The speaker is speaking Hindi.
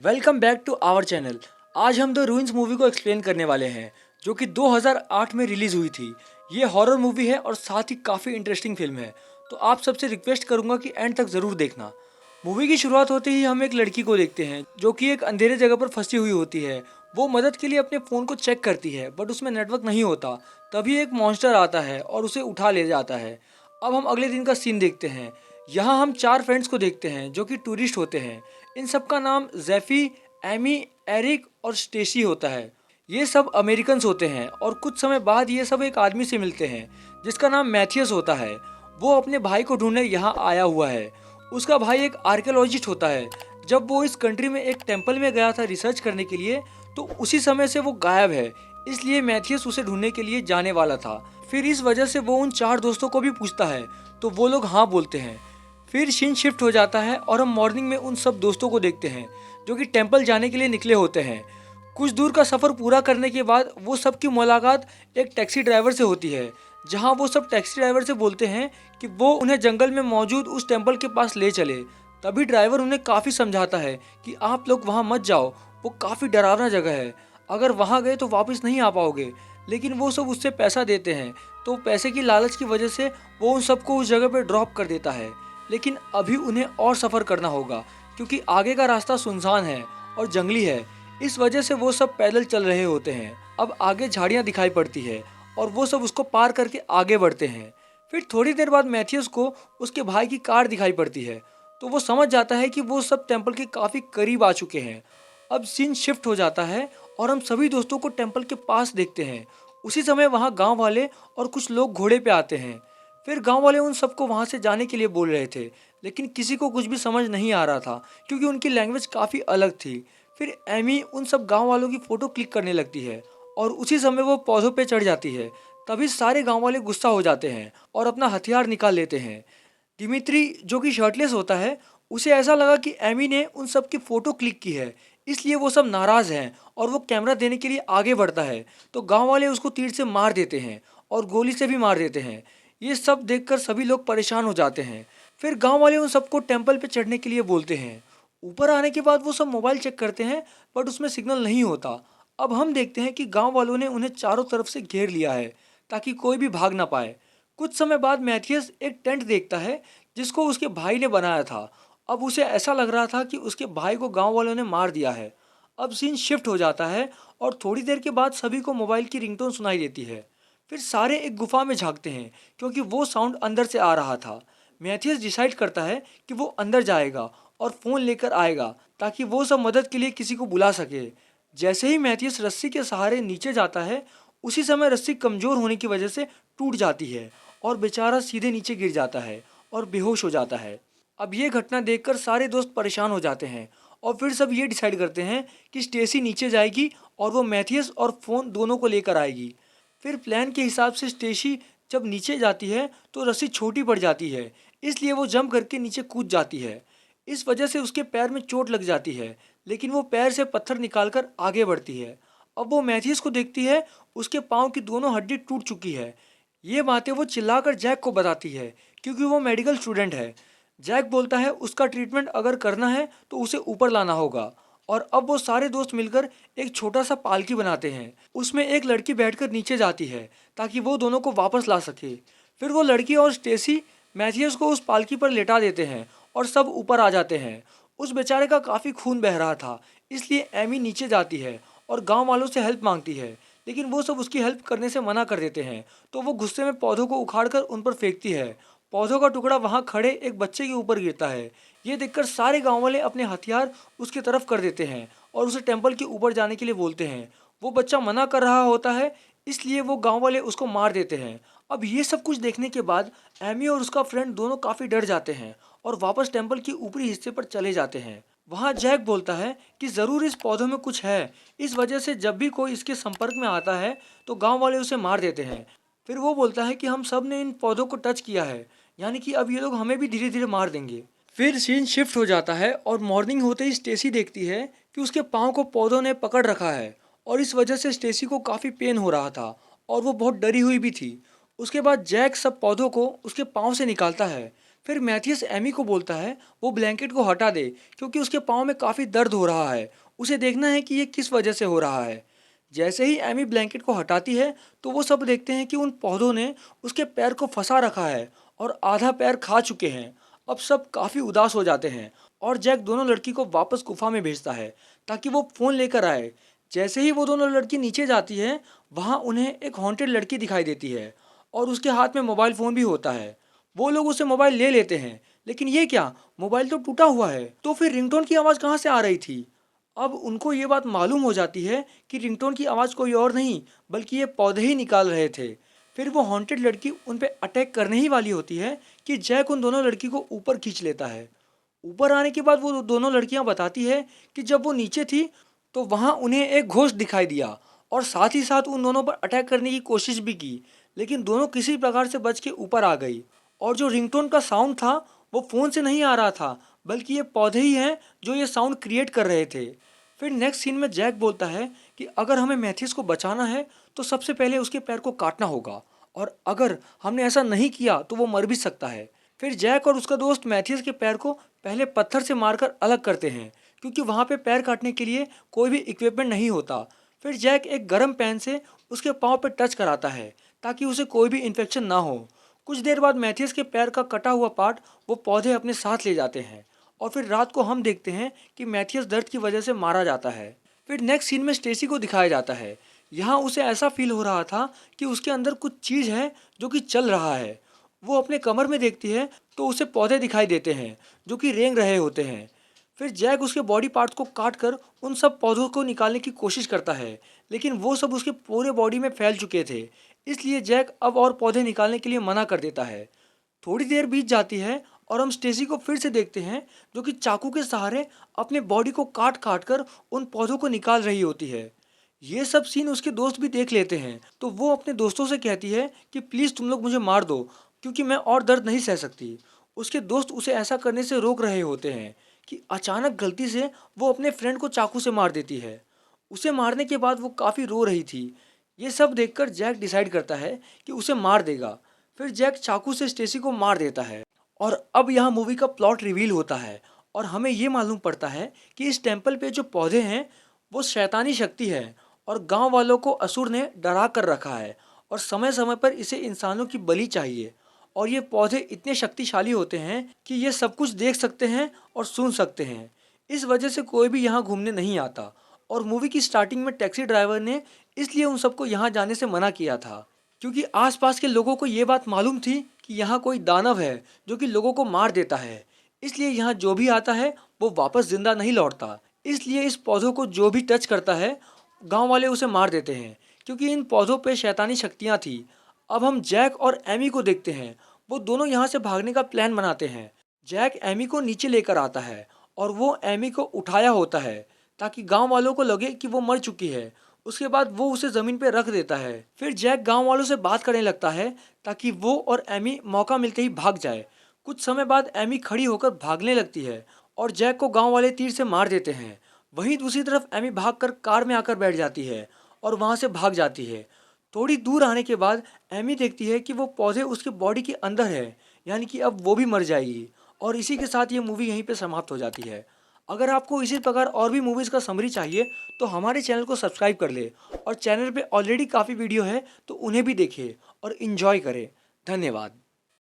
Welcome back to our channel. आज हम द रूइंस मूवी को एक्सप्लेन करने वाले हैं जो कि 2008 में रिलीज हुई थी। ये हॉरर मूवी है और साथ ही काफ़ी इंटरेस्टिंग फिल्म है, तो आप सबसे रिक्वेस्ट करूंगा कि एंड तक ज़रूर देखना। मूवी की शुरुआत होते ही हम एक लड़की को देखते हैं जो कि एक अंधेरे जगह पर फंसी हुई होती है। वो मदद के लिए अपने फ़ोन को चेक करती है बट उसमें नेटवर्क नहीं होता। तभी एक मॉन्स्टर आता है और उसे उठा ले जाता है। अब हम अगले दिन का सीन देखते हैं। यहाँ हम चार फ्रेंड्स को देखते हैं जो कि टूरिस्ट होते हैं। इन सब का नाम जेफी, एमी, एरिक और स्टेसी होता है। ये सब अमेरिकन्स होते हैं और कुछ समय बाद ये सब एक आदमी से मिलते हैं जिसका नाम मैथियस होता है। वो अपने भाई को ढूंढने यहाँ आया हुआ है। उसका भाई एक आर्कियोलॉजिस्ट होता है। जब वो इस कंट्री में एक टेम्पल में गया था रिसर्च करने के लिए, तो उसी समय से वो गायब है। इसलिए मैथियस उसे ढूंढने के लिए जाने वाला था। फिर इस वजह से वो उन चार दोस्तों को भी पूछता है, तो वो लोग हाँ बोलते हैं। फिर सीन शिफ्ट हो जाता है और हम मॉर्निंग में उन सब दोस्तों को देखते हैं जो कि टेंपल जाने के लिए निकले होते हैं। कुछ दूर का सफ़र पूरा करने के बाद वो सब की मुलाकात एक टैक्सी ड्राइवर से होती है, जहां वो सब टैक्सी ड्राइवर से बोलते हैं कि वो उन्हें जंगल में मौजूद उस टेंपल के पास ले चले। तभी ड्राइवर उन्हें काफ़ी समझाता है कि आप लोग वहां मत जाओ, वो काफ़ी डरावना जगह है, अगर वहां गए तो वापस नहीं आ पाओगे। लेकिन वो सब उससे पैसा देते हैं, तो पैसे की लालच की वजह से वो उन सबको उस जगह पर ड्रॉप कर देता है। लेकिन अभी उन्हें और सफ़र करना होगा क्योंकि आगे का रास्ता सुनसान है और जंगली है। इस वजह से वो सब पैदल चल रहे होते हैं। अब आगे झाड़ियाँ दिखाई पड़ती है और वो सब उसको पार करके आगे बढ़ते हैं। फिर थोड़ी देर बाद मैथियस को उसके भाई की कार दिखाई पड़ती है, तो वो समझ जाता है कि वो सब टेम्पल के काफ़ी करीब आ चुके हैं। अब सीन शिफ्ट हो जाता है और हम सभी दोस्तों को टेम्पल के पास देखते हैं। उसी समय वहाँ गांव वाले और कुछ लोग घोड़े पे आते हैं। फिर गांव वाले उन सबको वहाँ से जाने के लिए बोल रहे थे, लेकिन किसी को कुछ भी समझ नहीं आ रहा था क्योंकि उनकी लैंग्वेज काफ़ी अलग थी। फिर एमी उन सब गांव वालों की फ़ोटो क्लिक करने लगती है और उसी समय वो पौधों पे चढ़ जाती है। तभी सारे गांव वाले गुस्सा हो जाते हैं और अपना हथियार निकाल लेते हैं। दिमित्री जो कि शर्टलेस होता है, उसे ऐसा लगा कि एमी ने उन सब की फ़ोटो क्लिक की है, इसलिए वो सब नाराज़ हैं और वो कैमरा देने के लिए आगे बढ़ता है। तो गांव वाले उसको तीर से मार देते हैं और गोली से भी मार देते हैं। ये सब देखकर सभी लोग परेशान हो जाते हैं। फिर गांव वाले उन सबको टेंपल पे चढ़ने के लिए बोलते हैं। ऊपर आने के बाद वो सब मोबाइल चेक करते हैं बट उसमें सिग्नल नहीं होता। अब हम देखते हैं कि गांव वालों ने उन्हें चारों तरफ से घेर लिया है ताकि कोई भी भाग ना पाए। कुछ समय बाद मैथियस एक टेंट देखता है जिसको उसके भाई ने बनाया था। अब उसे ऐसा लग रहा था कि उसके भाई को गांव वालों ने मार दिया है। अब सीन शिफ्ट हो जाता है और थोड़ी देर के बाद सभी को मोबाइल की रिंगटोन सुनाई देती है। फिर सारे एक गुफा में झांकते हैं क्योंकि वो साउंड अंदर से आ रहा था। मैथियस डिसाइड करता है कि वो अंदर जाएगा और फ़ोन लेकर आएगा ताकि वो सब मदद के लिए किसी को बुला सके। जैसे ही मैथियस रस्सी के सहारे नीचे जाता है, उसी समय रस्सी कमज़ोर होने की वजह से टूट जाती है और बेचारा सीधे नीचे गिर जाता है और बेहोश हो जाता है। अब ये घटना देखकर सारे दोस्त परेशान हो जाते हैं और फिर सब ये डिसाइड करते हैं कि स्टेसी नीचे जाएगी और वो मैथियस और फ़ोन दोनों को लेकर आएगी। फिर प्लान के हिसाब से स्टेसी जब नीचे जाती है तो रस्सी छोटी पड़ जाती है, इसलिए वो जंप करके नीचे कूद जाती है। इस वजह से उसके पैर में चोट लग जाती है, लेकिन वो पैर से पत्थर निकालकर आगे बढ़ती है। अब वो मैथियस को देखती है, उसके पाँव की दोनों हड्डी टूट चुकी है। ये बातें वो चिल्लाकर जैक को बताती है क्योंकि वो मेडिकल स्टूडेंट है। जैक बोलता है उसका ट्रीटमेंट अगर करना है तो उसे ऊपर लाना होगा। और अब वो सारे दोस्त मिलकर एक छोटा सा पालकी बनाते हैं। उसमें एक लड़की बैठकर नीचे जाती है ताकि वो दोनों को वापस ला सके। फिर वो लड़की और स्टेसी मैथियस को उस पालकी पर लेटा देते हैं और सब ऊपर आ जाते हैं। उस बेचारे का काफ़ी खून बह रहा था, इसलिए एमी नीचे जाती है और गांव वालों से हेल्प मांगती है, लेकिन वो सब उसकी हेल्प करने से मना कर देते हैं। तो वो गुस्से में पौधों को उखाड़कर उन पर फेंकती है। पौधों का टुकड़ा वहां खड़े एक बच्चे के ऊपर गिरता है। ये देखकर सारे गांव वाले अपने हथियार उसकी तरफ कर देते हैं और उसे टेंपल के ऊपर जाने के लिए बोलते हैं। वो बच्चा मना कर रहा होता है, इसलिए वो गांव वाले उसको मार देते हैं। अब ये सब कुछ देखने के बाद एमी और उसका फ्रेंड दोनों काफ़ी डर जाते हैं और वापस टेंपल के ऊपरी हिस्से पर चले जाते हैं। वहाँ जैक बोलता है कि ज़रूर इस पौधों में कुछ है, इस वजह से जब भी कोई इसके संपर्क में आता है तो गांव वाले उसे मार देते हैं। फिर वो बोलता है कि हम सब ने इन पौधों को टच किया है, यानी कि अब ये लोग हमें भी धीरे धीरे मार देंगे। फिर सीन शिफ्ट हो जाता है और मॉर्निंग होते ही स्टेसी देखती है कि उसके पाँव को पौधों ने पकड़ रखा है और इस वजह से स्टेसी को काफ़ी पेन हो रहा था और वो बहुत डरी हुई भी थी। उसके बाद जैक सब पौधों को उसके पाँव से निकालता है। फिर मैथियस एमी को बोलता है वो ब्लैंकेट को हटा दे क्योंकि उसके पाँव में काफ़ी दर्द हो रहा है, उसे देखना है कि ये किस वजह से हो रहा है। जैसे ही एमी ब्लैंकेट को हटाती है तो वो सब देखते हैं कि उन पौधों ने उसके पैर को फंसा रखा है और आधा पैर खा चुके हैं। अब सब काफ़ी उदास हो जाते हैं और जैक दोनों लड़की को वापस गुफा में भेजता है ताकि वो फ़ोन लेकर आए। जैसे ही वो दोनों लड़की नीचे जाती है वहाँ उन्हें एक हॉन्टेड लड़की दिखाई देती है और उसके हाथ में मोबाइल फ़ोन भी होता है। वो लोग उसे मोबाइल ले लेते हैं, लेकिन ये क्या, मोबाइल तो टूटा हुआ है। तो फिर रिंगटोन की आवाज़ कहाँ से आ रही थी? अब उनको ये बात मालूम हो जाती है कि रिंगटोन की आवाज़ कोई और नहीं बल्कि ये पौधे ही निकाल रहे थे। फिर वो हॉन्टेड लड़की उन पे अटैक करने ही वाली होती है कि जैक उन दोनों लड़की को ऊपर खींच लेता है। ऊपर आने के बाद वो दोनों लड़कियां बताती है कि जब वो नीचे थी तो वहां उन्हें एक घोस्ट दिखाई दिया और साथ ही साथ उन दोनों पर अटैक करने की कोशिश भी की, लेकिन दोनों किसी प्रकार से बच के ऊपर आ गई। और जो रिंगटोन का साउंड था वो फ़ोन से नहीं आ रहा था बल्कि ये पौधे ही हैं जो ये साउंड क्रिएट कर रहे थे। फिर नेक्स्ट सीन में जैक बोलता है कि अगर हमें मैथ्यूस को बचाना है तो सबसे पहले उसके पैर को काटना होगा और अगर हमने ऐसा नहीं किया तो वो मर भी सकता है। फिर जैक और उसका दोस्त मैथ्यूस के पैर को पहले पत्थर से मारकर अलग करते हैं क्योंकि वहाँ पे पैर काटने के लिए कोई भी इक्विपमेंट नहीं होता। फिर जैक एक गर्म पैन से उसके पाँव पे टच कराता है ताकि उसे कोई भी इन्फेक्शन ना हो। कुछ देर बाद मैथ्यूस के पैर का कटा हुआ पार्ट वो पौधे अपने साथ ले जाते हैं और फिर रात को हम देखते हैं कि मैथ्यूस दर्द की वजह से मारा जाता है। फिर नेक्स्ट सीन में स्टेसी को दिखाया जाता है। यहाँ उसे ऐसा फील हो रहा था कि उसके अंदर कुछ चीज़ है जो कि चल रहा है। वो अपने कमर में देखती है तो उसे पौधे दिखाई देते हैं जो कि रेंग रहे होते हैं। फिर जैक उसके बॉडी पार्ट्स को काट कर उन सब पौधों को निकालने की कोशिश करता है, लेकिन वो सब उसके पूरे बॉडी में फैल चुके थे, इसलिए जैक अब और पौधे निकालने के लिए मना कर देता है। थोड़ी देर बीत जाती है और हम स्टेसी को फिर से देखते हैं जो कि चाकू के सहारे अपने बॉडी को काट काट कर उन पौधों को निकाल रही होती है। ये सब सीन उसके दोस्त भी देख लेते हैं तो वो अपने दोस्तों से कहती है कि प्लीज़ तुम लोग मुझे मार दो क्योंकि मैं और दर्द नहीं सह सकती। उसके दोस्त उसे ऐसा करने से रोक रहे होते हैं कि अचानक गलती से वो अपने फ्रेंड को चाकू से मार देती है। उसे मारने के बाद वो काफ़ी रो रही थी। ये सब देखकर जैक डिसाइड करता है कि उसे मार देगा। फिर जैक चाकू से स्टेसी को मार देता है और अब यहाँ मूवी का प्लॉट रिवील होता है और हमें ये मालूम पड़ता है कि इस टेम्पल पे जो पौधे हैं वो शैतानी शक्ति है और गांव वालों को असुर ने डरा कर रखा है और समय समय पर इसे इंसानों की बलि चाहिए। और ये पौधे इतने शक्तिशाली होते हैं कि ये सब कुछ देख सकते हैं और सुन सकते हैं। इस वजह से कोई भी यहाँ घूमने नहीं आता और मूवी की स्टार्टिंग में टैक्सी ड्राइवर ने इसलिए उन सबको यहाँ जाने से मना किया था क्योंकि आसपास के लोगों को ये बात मालूम थी कि यहाँ कोई दानव है जो कि लोगों को मार देता है, इसलिए यहाँ जो भी आता है वो वापस जिंदा नहीं लौटता। इसलिए इस पौधों को जो भी टच करता है गांव वाले उसे मार देते हैं क्योंकि इन पौधों पे शैतानी शक्तियाँ थी। अब हम जैक और एमी को देखते हैं, वो दोनों यहाँ से भागने का प्लान बनाते हैं। जैक एमी को नीचे लेकर आता है और वो एमी को उठाया होता है ताकि गांव वालों को लगे कि वो मर चुकी है। उसके बाद वो उसे ज़मीन पर रख देता है। फिर जैक गांव वालों से बात करने लगता है ताकि वो और एमी मौका मिलते ही भाग जाए। कुछ समय बाद एमी खड़ी होकर भागने लगती है और जैक को गांव वाले तीर से मार देते हैं। वहीं दूसरी तरफ एमी भागकर कार में आकर बैठ जाती है और वहां से भाग जाती है। थोड़ी दूर आने के बाद एमी देखती है कि वो पौधे उसके बॉडी के अंदर है, यानी कि अब वो भी मर जाएगी। और इसी के साथ ये मूवी यहीं पे समाप्त हो जाती है। अगर आपको इसी प्रकार और भी मूवीज़ का समरी चाहिए तो हमारे चैनल को सब्सक्राइब कर ले और चैनल पे ऑलरेडी काफ़ी वीडियो है तो उन्हें भी देखिए और इन्जॉय करें। धन्यवाद।